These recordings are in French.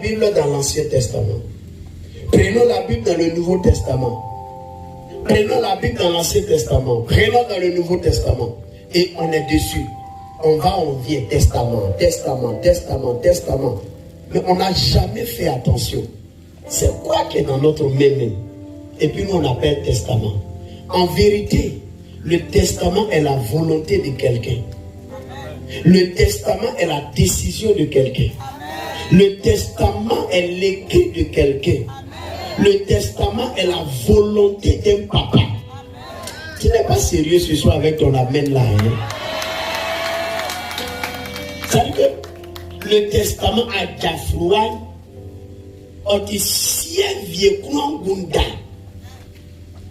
Bible dans l'Ancien Testament. Prenons la Bible dans le Nouveau Testament. Prenons la Bible dans l'Ancien Testament. Prenons dans le Nouveau Testament. Et on est dessus. On va, on vient. Testament, testament, testament, testament. Mais on n'a jamais fait attention. C'est quoi qui est dans notre main? Et puis nous on appelle testament. En vérité, le testament est la volonté de quelqu'un. Le testament est la décision de quelqu'un. Le testament est l'écrit de quelqu'un. Le testament est la volonté d'un papa. Tu n'es pas sérieux ce soir avec ton amen là. Hein? C'est-à-dire que le testament a Jafrouan, on dit si un vieux courant gunda,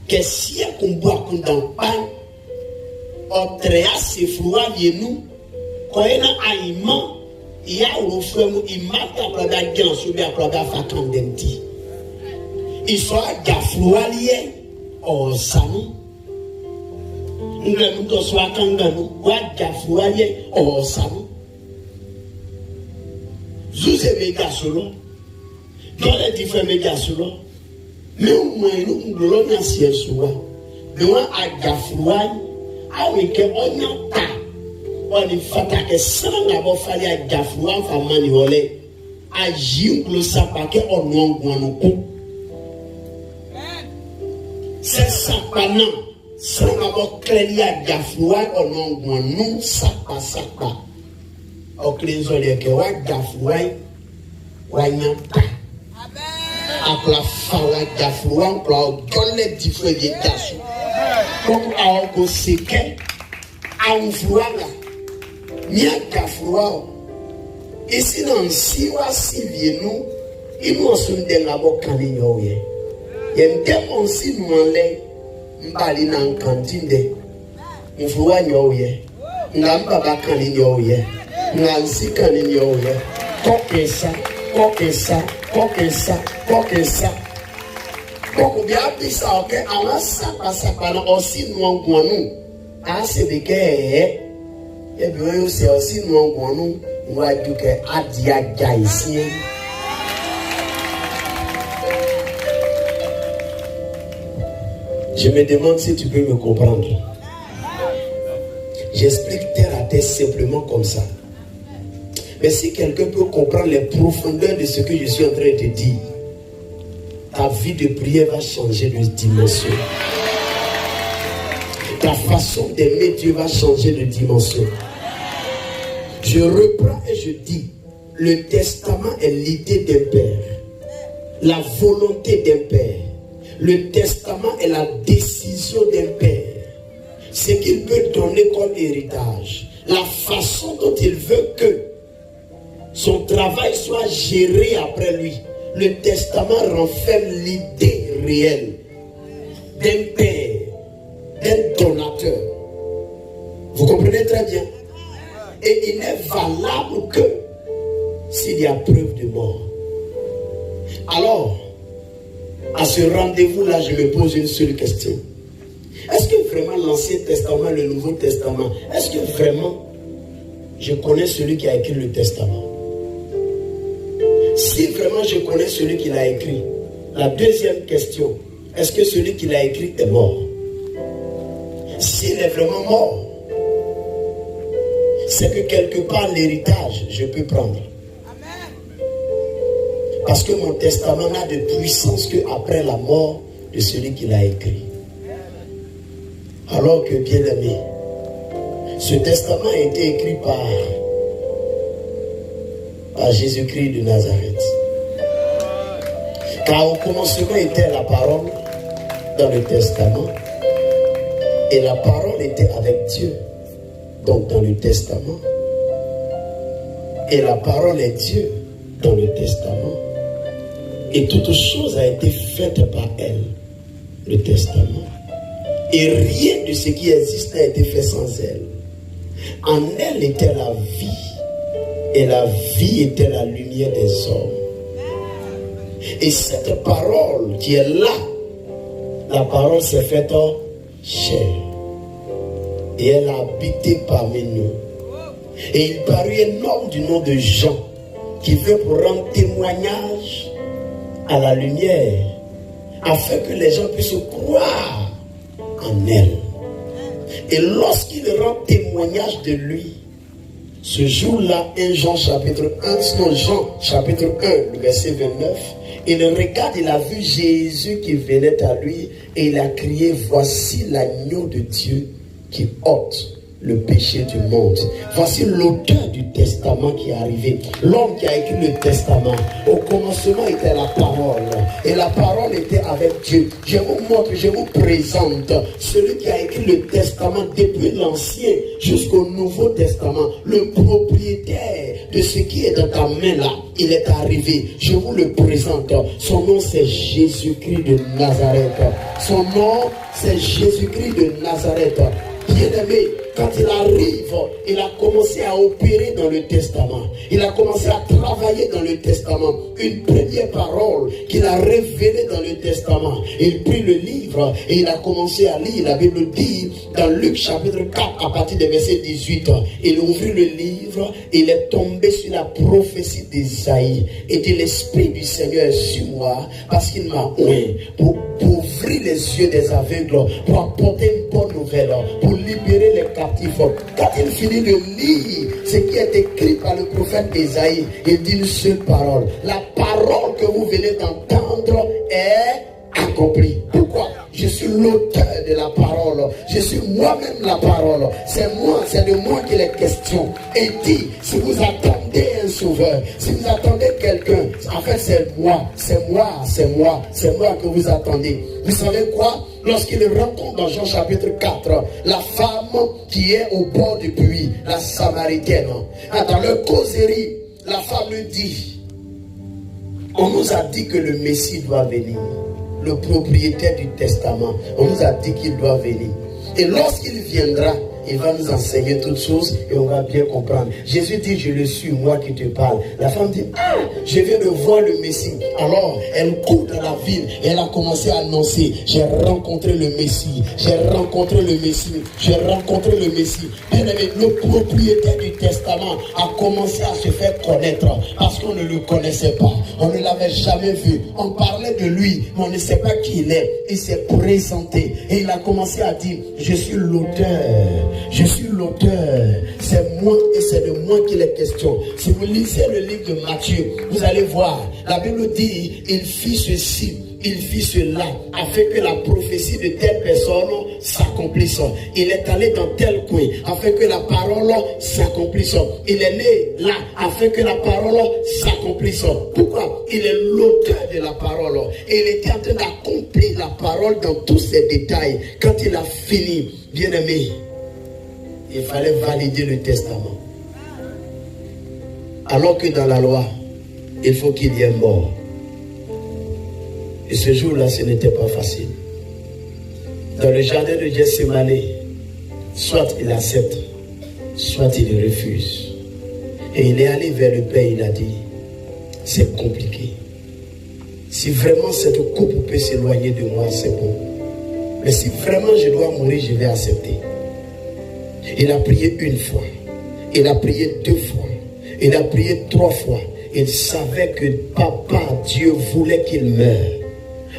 que si un combat dans pan, on traite ses froids vieux nous, quand il y a un aimant, il y a un frère, il m'a appelé à Gan, il m'a appelé à Fakandenti. Il soit Jafroualier, oh Sani. Nous avons soit Kanganou, ou Jafroualier, oh Sani. Vous avez méga solo. Dans les différents méga solo. Mais au moins, nous avons un ciel souvent. Nous avons un Jafroualier, avec un onyata. On est fatigué sans avoir fallu à Jafroualier, enfin maniolé. À Jim, sapake, on nous c'est ça, pendant, sans avoir créé à Jafroualier, on nous sapa. Au clésole que wa Jafroualier, wanyata. À la fala Jafroualier, pour donner différents états. Comme à un séquel, à un frouala, ni à Jafroualier. Et sinon, si on vient nous, il nous sommes de la boca lignoye. Il y a un démon si nous m'allons dans la cantine. Nous voulons nyoye. Nous n'avons pas de nyoye. Nous n'avons pas de nyoye. Coquessa. Donc, bien appris ça, ok? Alors, ça passe aussi nous en nous. Ah, c'est de que, et bien, c'est aussi nous en nous. On va dire que Adia ici. Je me demande si tu peux me comprendre. J'explique terre à terre simplement comme ça. Mais si quelqu'un peut comprendre les profondeurs de ce que je suis en train de te dire, ta vie de prière va changer de dimension. Ta façon d'aimer Dieu va changer de dimension. Je reprends et je dis, le testament est l'idée d'un père, la volonté d'un père. Le testament est la décision d'un père. Ce qu'il peut donner comme héritage. La façon dont il veut que son travail soit géré après lui. Le testament renferme l'idée réelle d'un père, d'un donateur. Vous comprenez très bien? Et il n'est valable que s'il y a preuve de mort. Alors, à ce rendez-vous-là, je me pose une seule question. Est-ce que vraiment l'Ancien Testament, le Nouveau Testament, est-ce que vraiment je connais celui qui a écrit le Testament? Si vraiment je connais celui qui l'a écrit, la deuxième question, est-ce que celui qui l'a écrit est mort? S'il est vraiment mort, c'est que quelque part l'héritage, je peux prendre. Parce que mon testament n'a de puissance qu'après la mort de celui qui l'a écrit. Alors que, bien aimé, ce testament a été écrit par Jésus-Christ de Nazareth. Car au commencement était la parole dans le testament. Et la parole était avec Dieu. Donc dans le testament. Et la parole est Dieu dans le testament. Et toute chose a été faite par elle, le testament. Et rien de ce qui existe n'a été fait sans elle. En elle était la vie. Et la vie était la lumière des hommes. Et cette parole qui est là, la parole s'est faite en chair. Et elle a habité parmi nous. Et il parut un homme du nom de Jean, qui vient pour rendre témoignage à la lumière, afin que les gens puissent croire en elle. Et lorsqu'il rend témoignage de lui, ce jour-là, Jean chapitre 1, le verset 29, il regarde, il a vu Jésus qui venait à lui et il a crié, voici l'agneau de Dieu qui ôte le péché du monde. Voici l'auteur du testament qui est arrivé. L'homme qui a écrit le testament. Au commencement était la parole. Et la parole était avec Dieu. Je vous montre, je vous présente celui qui a écrit le testament depuis l'Ancien jusqu'au Nouveau Testament. Le propriétaire de ce qui est dans ta main là, il est arrivé. Je vous le présente. Son nom c'est Jésus-Christ de Nazareth. Son nom c'est Jésus-Christ de Nazareth. Bien-aimé, quand il arrive, il a commencé à opérer dans le testament. Il a commencé à travailler dans le testament. Une première parole qu'il a révélée dans le testament. Il prit le livre et il a commencé à lire. La Bible dit dans Luc chapitre 4 à partir du verset 18. Il ouvrit le livre et il est tombé sur la prophétie d'Isaïe. Et dit l'Esprit du Seigneur est sur moi parce qu'il m'a oint pour ouvrir les yeux des aveugles, pour apporter une bonne nouvelle, pour libérer les captifs. Quand il finit de lire ce qui est écrit par le prophète Isaïe, il dit une seule parole. La parole que vous venez d'entendre est accomplie. Pourquoi? Je suis l'auteur de la parole. Je suis moi-même la parole. C'est moi, c'est de moi qu'il est question. Et dit, si vous attendez un sauveur, si vous attendez quelqu'un, en fait c'est moi, c'est moi, c'est moi, c'est moi que vous attendez. Vous savez quoi? Lorsqu'il rencontre dans Jean chapitre 4, la femme qui est au bord du puits, la Samaritaine, dans leur causerie, la femme lui dit, on nous a dit que le Messie doit venir. Le propriétaire du testament, on nous a dit qu'il doit venir. Et lorsqu'il viendra, il va nous enseigner toutes choses et on va bien comprendre. Jésus dit, je le suis, moi qui te parle. La femme dit, ah, je viens de voir le Messie. Alors, elle court dans la ville et elle a commencé à annoncer, j'ai rencontré le Messie, j'ai rencontré le Messie, j'ai rencontré le Messie. Bien aimé, le propriétaire du testament a commencé à se faire connaître parce qu'on ne le connaissait pas. On ne l'avait jamais vu. On parlait de lui, mais on ne sait pas qui il est. Il s'est présenté et il a commencé à dire, je suis l'auteur. Je suis l'auteur, c'est moi et c'est de moi qu'il est question. Si vous lisez le livre de Matthieu, vous allez voir, la Bible dit, il fit ceci, il fit cela, afin que la prophétie de telle personne s'accomplisse. Il est allé dans tel coin, afin que la parole s'accomplisse. Il est né là, afin que la parole s'accomplisse. Pourquoi? Il est l'auteur de la parole. Et il était en train d'accomplir la parole dans tous ses détails. Quand il a fini, bien aimé, il fallait valider le testament. Alors que dans la loi, il faut qu'il y ait mort. Et ce jour-là, ce n'était pas facile. Dans le jardin de Gethsémane, soit il accepte, soit il refuse. Et il est allé vers le Père, il a dit, c'est compliqué. Si vraiment cette coupe peut s'éloigner de moi, c'est bon. Mais si vraiment je dois mourir, je vais accepter. Il a prié une fois, il a prié deux fois, il a prié trois fois. Il savait que Papa Dieu voulait qu'il meure.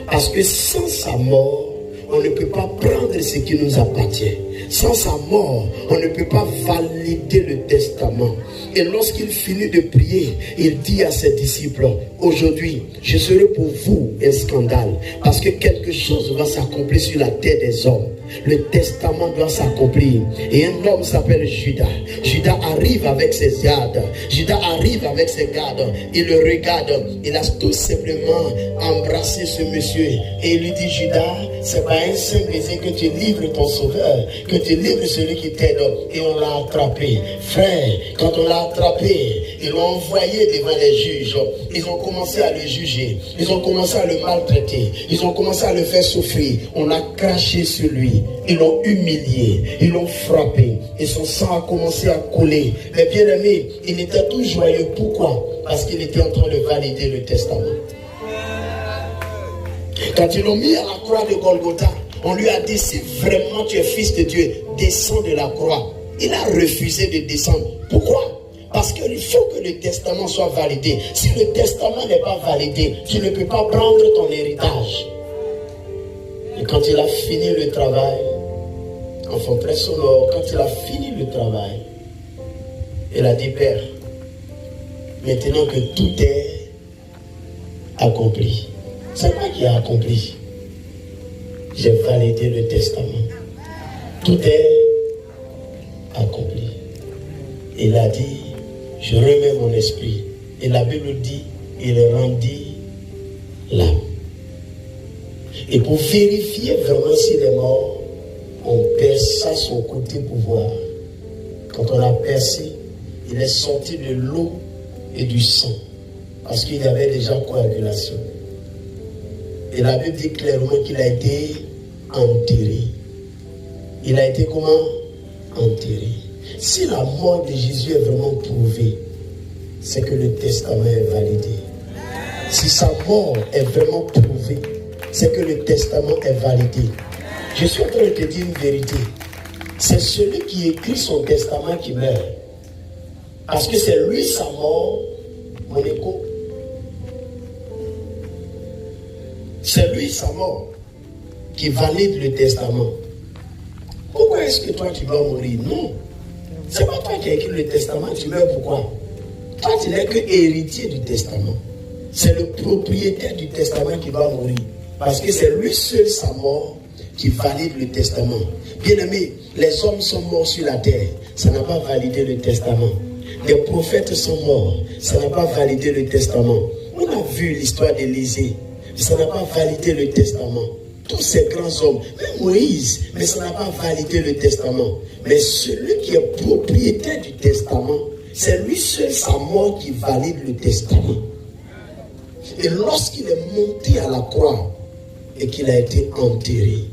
Parce que sans sa mort, on ne peut pas prendre ce qui nous appartient. Sans sa mort, on ne peut pas valider le testament. Et lorsqu'il finit de prier, il dit à ses disciples, aujourd'hui, je serai pour vous un scandale. Parce que quelque chose va s'accomplir sur la terre des hommes. Le testament doit s'accomplir. Et un homme s'appelle Judas. Judas arrive avec ses gardes. Judas arrive avec ses gardes. Il le regarde. Il a tout simplement embrassé ce monsieur. Et il lui dit, Judas, c'est pas un simple baiser que tu livres ton sauveur, que tu livres celui qui t'aide. Et on l'a attrapé. Frère, quand on l'a attrapé, ils l'ont envoyé devant les juges. Ils ont commencé à le juger. Ils ont commencé à le maltraiter. Ils ont commencé à le faire souffrir. On a craché sur lui. Ils l'ont humilié, ils l'ont frappé, et son sang a commencé à couler. Mais bien aimé, il était tout joyeux. Pourquoi? Parce qu'il était en train de valider le testament. Quand ils l'ont mis à la croix de Golgotha, on lui a dit, si vraiment tu es fils de Dieu, descends de la croix. Il a refusé de descendre. Pourquoi? Parce qu'il faut que le testament soit validé. Si le testament n'est pas validé, tu ne peux pas prendre ton héritage. Et quand il a fini le travail, enfant très sonore, quand il a fini le travail, il a dit, Père, maintenant que tout est accompli, c'est moi qui ai accompli. J'ai validé le testament. Tout est accompli. Il a dit, je remets mon esprit. Et la Bible dit, il rendit l'âme. Et pour vérifier vraiment s'il est mort, on perça son côté pouvoir. Quand on a percé, il est sorti de l'eau et du sang. Parce qu'il y avait déjà coagulation. Et la Bible dit clairement qu'il a été enterré. Il a été comment? Enterré. Si la mort de Jésus est vraiment prouvée, c'est que le testament est validé. Si sa mort est vraiment prouvée, c'est que le testament est validé. Je suis en train de te dire une vérité. C'est celui qui écrit son testament qui meurt. Parce que c'est lui sa mort, mon écho. C'est lui sa mort qui valide le testament. Pourquoi est-ce que toi tu dois mourir? Non. C'est pas toi qui as écrit le testament, tu meurs pourquoi? Toi tu n'es que héritier du testament. C'est le propriétaire du testament qui doit mourir. Parce que c'est lui seul sa mort qui valide le testament. Bien aimé, les hommes sont morts sur la terre. Ça n'a pas validé le testament. Les prophètes sont morts. Ça n'a pas validé le testament. On a vu l'histoire d'Élisée. Ça n'a pas validé le testament. Tous ces grands hommes, même Moïse, mais ça n'a pas validé le testament. Mais celui qui est propriétaire du testament, c'est lui seul sa mort qui valide le testament. Et lorsqu'il est monté à la croix et qu'il a été enterré,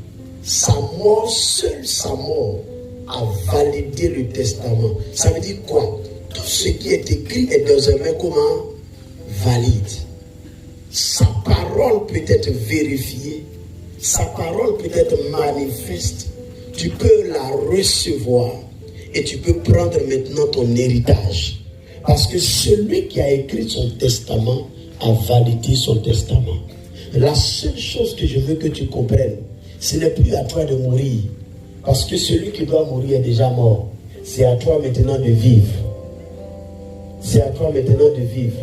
sa mort, seule sa mort, a validé le testament. Ça veut dire quoi? Tout ce qui est écrit est désormais comment? Valide. Sa parole peut être vérifiée, sa parole peut être manifeste. Tu peux la recevoir et tu peux prendre maintenant ton héritage. Parce que celui qui a écrit son testament a validé son testament. La seule chose que je veux que tu comprennes, ce n'est plus à toi de mourir. Parce que celui qui doit mourir est déjà mort. C'est à toi maintenant de vivre. C'est à toi maintenant de vivre.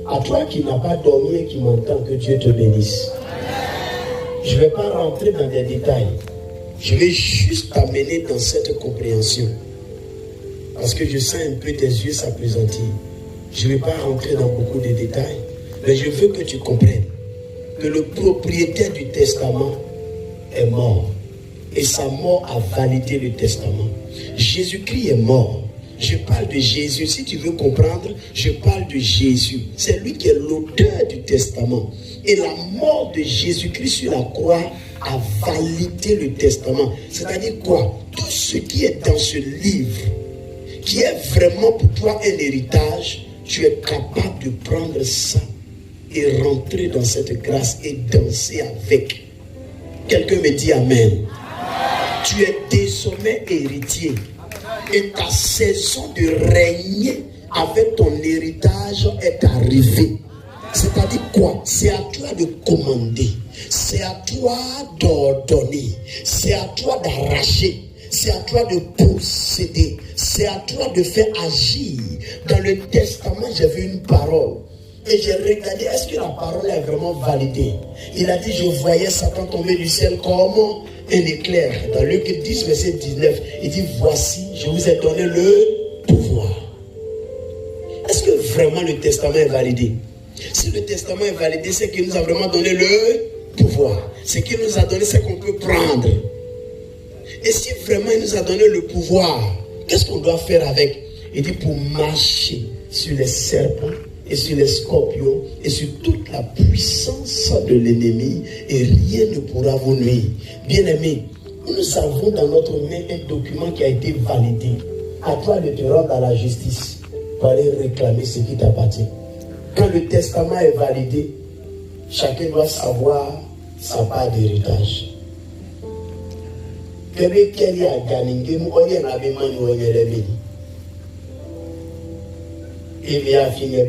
À toi qui n'as pas dormi et qui m'entend, que Dieu te bénisse. Je ne vais pas rentrer dans des détails. Je vais juste t'amener dans cette compréhension. Parce que je sens un peu tes yeux s'appesantir. Je ne vais pas rentrer dans beaucoup de détails. Mais je veux que tu comprennes que le propriétaire du testament est mort. Et sa mort a validé le testament. Jésus-Christ est mort. Je parle de Jésus. Si tu veux comprendre, je parle de Jésus. C'est lui qui est l'auteur du testament. Et la mort de Jésus-Christ sur la croix a validé le testament. C'est-à-dire quoi? Tout ce qui est dans ce livre, qui est vraiment pour toi un héritage, tu es capable de prendre ça et rentrer dans cette grâce et danser avec. Quelqu'un me dit Amen. Tu es désormais héritier. Et ta saison de régner avec ton héritage est arrivée. C'est-à-dire quoi? C'est à toi de commander. C'est à toi d'ordonner. C'est à toi d'arracher. C'est à toi de posséder. C'est à toi de faire agir. Dans le testament, j'ai vu une parole. Et j'ai regardé, est-ce que la parole est vraiment validée? Il a dit, je voyais Satan tomber du ciel comme un éclair. Dans Luc 10, verset 19, il dit, voici, je vous ai donné le pouvoir. Est-ce que vraiment le testament est validé? Si le testament est validé, c'est qu'il nous a vraiment donné le pouvoir. Ce qu'il nous a donné, c'est qu'on peut prendre. Et si vraiment il nous a donné le pouvoir, qu'est-ce qu'on doit faire avec? Il dit, pour marcher sur les serpents et sur les scorpions et sur toute la puissance de l'ennemi, et rien ne pourra vous nuire. Bien-aimés, nous avons dans notre main un document qui a été validé. À toi de te rendre à la justice pour aller réclamer ce qui t'appartient. Quand le testament est validé, chacun doit savoir sa part d'héritage. Et bien, finir,